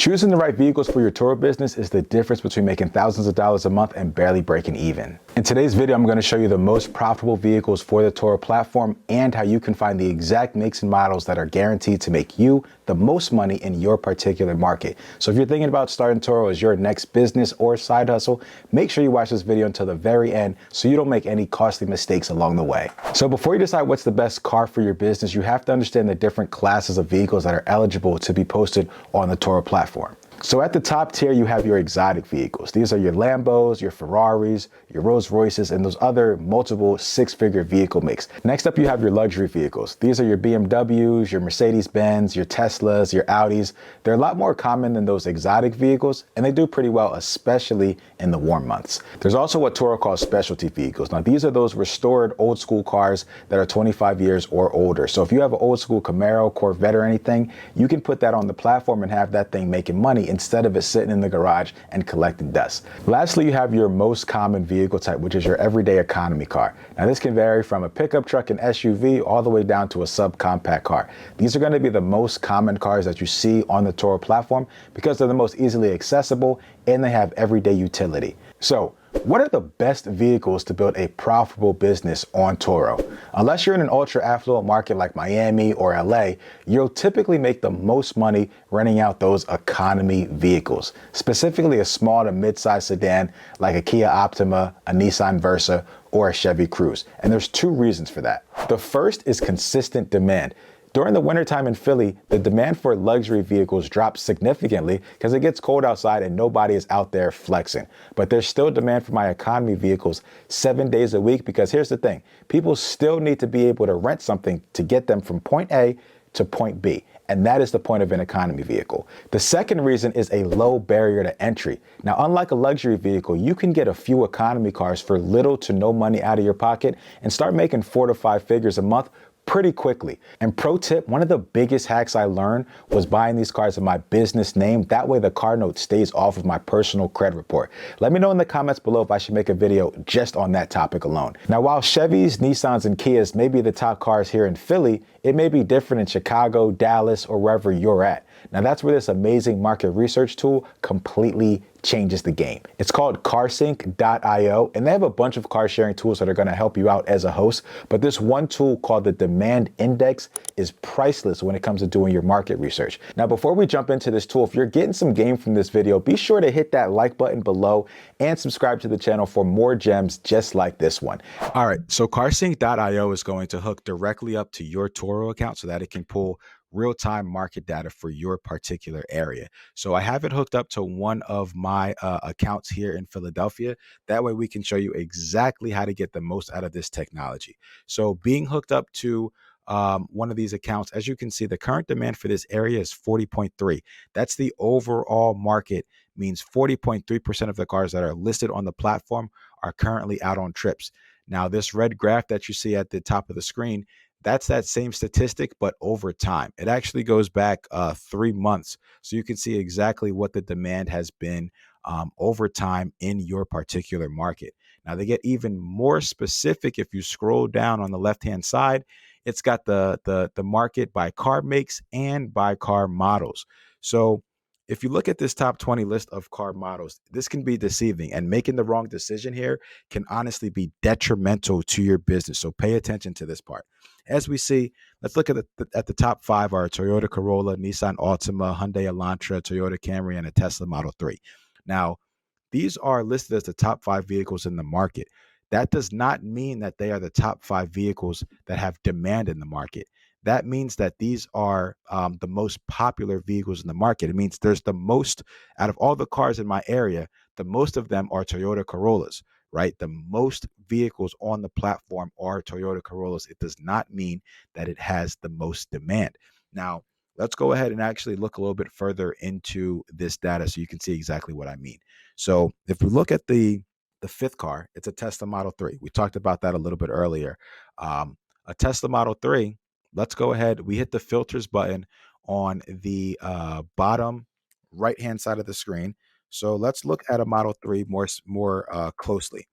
Choosing the right vehicles for your Turo business is the difference between making thousands of dollars a month and barely breaking even. In today's video, I'm going to show you the most profitable vehicles for the Turo platform and how you can find the exact makes and models that are guaranteed to make you the most money in your particular market. So if you're thinking about starting Turo as your next business or side hustle, make sure you watch this video until the very end so you don't make any costly mistakes along the way. So before you decide what's the best car for your business, you have to understand the different classes of vehicles that are eligible to be posted on the Turo platform. So at the top tier, you have your exotic vehicles. These are your Lambos, your Ferraris, your Rolls Royces, and those other multiple six-figure vehicle makes. Next up, you have your luxury vehicles. These are your BMWs, your Mercedes-Benz, your Teslas, your Audis. They're a lot more common than those exotic vehicles, and they do pretty well, especially in the warm months. There's also what Turo calls specialty vehicles. Now, these are those restored old school cars that are 25 years or older. So if you have an old school Camaro, Corvette, or anything, you can put that on the platform and have that thing making money instead of it sitting in the garage and collecting dust. Lastly, you have your most common vehicle type, which is your everyday economy car. Now, this can vary from a pickup truck and SUV all the way down to a subcompact car. These are going to be the most common cars that you see on the Turo platform because they're the most easily accessible and they have everyday utility. So, what are the best vehicles to build a profitable business on Turo? Unless you're in an ultra affluent market like Miami or LA, you'll typically make the most money renting out those economy vehicles, specifically a small to mid-size sedan like a Kia Optima, a Nissan Versa, or a Chevy Cruze. And there's two reasons for that. The first is consistent demand. During the wintertime in Philly, the demand for luxury vehicles drops significantly because it gets cold outside and nobody is out there flexing. But there's still demand for my economy vehicles 7 days a week because here's the thing, people still need to be able to rent something to get them from point A to point B. And that is the point of an economy vehicle. The second reason is a low barrier to entry. Now, unlike a luxury vehicle, you can get a few economy cars for little to no money out of your pocket and start making 4 to 5 figures a month pretty quickly. And pro tip, one of the biggest hacks I learned was buying these cars in my business name. That way the car note stays off of my personal credit report. Let me know in the comments below if I should make a video just on that topic alone. Now, while Chevys, Nissans, and Kias may be the top cars here in Philly, it may be different in Chicago, Dallas, or wherever you're at. Now, that's where this amazing market research tool completely changes the game. It's called carsync.io, and they have a bunch of car sharing tools that are going to help you out as a host. But this one tool called the Demand Index is priceless when it comes to doing your market research. Now, before we jump into this tool, if you're getting some game from this video, be sure to hit that like button below and subscribe to the channel for more gems just like this one. All right, so carsync.io is going to hook directly up to your Turo account so that it can pull real-time market data for your particular area. So I have it hooked up to one of my accounts here in Philadelphia. That way we can show you exactly how to get the most out of this technology. So being hooked up to one of these accounts, as you can see, the current demand for this area is 40.3. That's the overall market, means 40.3% of the cars that are listed on the platform are currently out on trips. Now, this red graph that you see at the top of the screen, that's that same statistic, but over time. It actually goes back 3 months. So you can see exactly what the demand has been over time in your particular market. Now, they get even more specific if you scroll down on the left-hand side. It's got the market by car makes and by car models. So if you look at this top 20 list of car models, this can be deceiving, and making the wrong decision here can honestly be detrimental to your business. So pay attention to this part. As we see, let's look at the top 5 are Toyota Corolla, Nissan Altima, Hyundai Elantra, Toyota Camry, and a Tesla Model 3. Now, these are listed as the top 5 vehicles in the market. That does not mean that they are the top 5 vehicles that have demand in the market. That means that these are the most popular vehicles in the market. It means there's the most, out of all the cars in my area, the most of them are Toyota Corollas, right? The most vehicles on the platform are Toyota Corollas. It does not mean that it has the most demand. Now, let's go ahead and actually look a little bit further into this data so you can see exactly what I mean. So if we look at the 5th car, it's a Tesla Model 3. We talked about that a little bit earlier. A Tesla Model 3, let's go ahead. We hit the filters button on the bottom right-hand side of the screen. So let's look at a Model 3 more closely.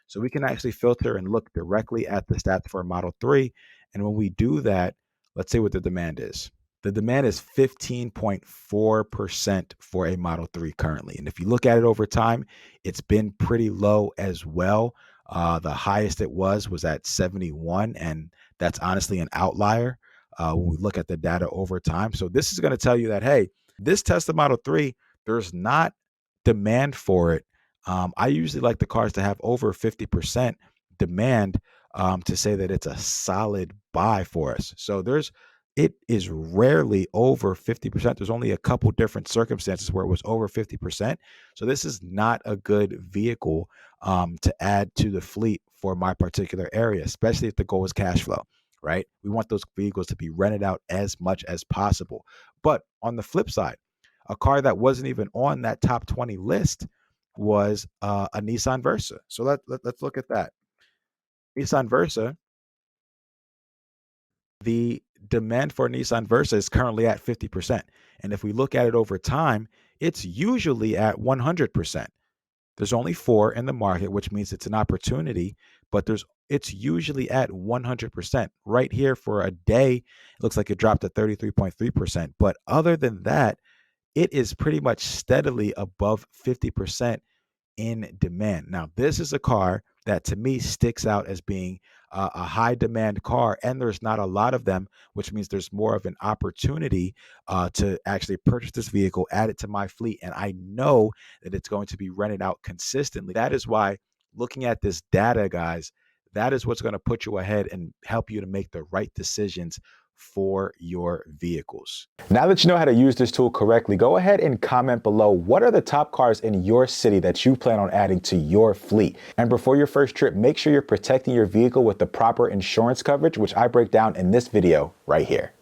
So we can actually filter and look directly at the stats for a Model 3. And when we do that, let's see what the demand is. The demand is 15.4% for a Model 3 currently. And if you look at it over time, it's been pretty low as well. The highest it was at 71, and that's honestly an outlier when we look at the data over time. So this is going to tell you that, hey, this Tesla Model 3, there's not demand for it. I usually like the cars to have over 50% demand to say that it's a solid buy for us. So it is rarely over 50%. There's only a couple different circumstances where it was over 50%. So this is not a good vehicle to add to the fleet for my particular area, especially if the goal is cash flow, right? We want those vehicles to be rented out as much as possible. But on the flip side, a car that wasn't even on that top 20 list was a Nissan Versa. So let's look at that. Nissan Versa, the demand for Nissan Versa is currently at 50%. And if we look at it over time, it's usually at 100%. There's only 4 in the market, which means it's an opportunity, but it's usually at 100%. Right here for a day, it looks like it dropped to 33.3%. But other than that, it is pretty much steadily above 50% in demand. Now, this is a car that to me sticks out as being a high demand car, and there's not a lot of them, which means there's more of an opportunity to actually purchase this vehicle, add it to my fleet, and I know that it's going to be rented out consistently. That is why looking at this data, guys, that is what's going to put you ahead and help you to make the right decisions for your vehicles. Now that you know how to use this tool correctly, go ahead and comment below what are the top cars in your city that you plan on adding to your fleet. And before your first trip, make sure you're protecting your vehicle with the proper insurance coverage, which I break down in this video right here.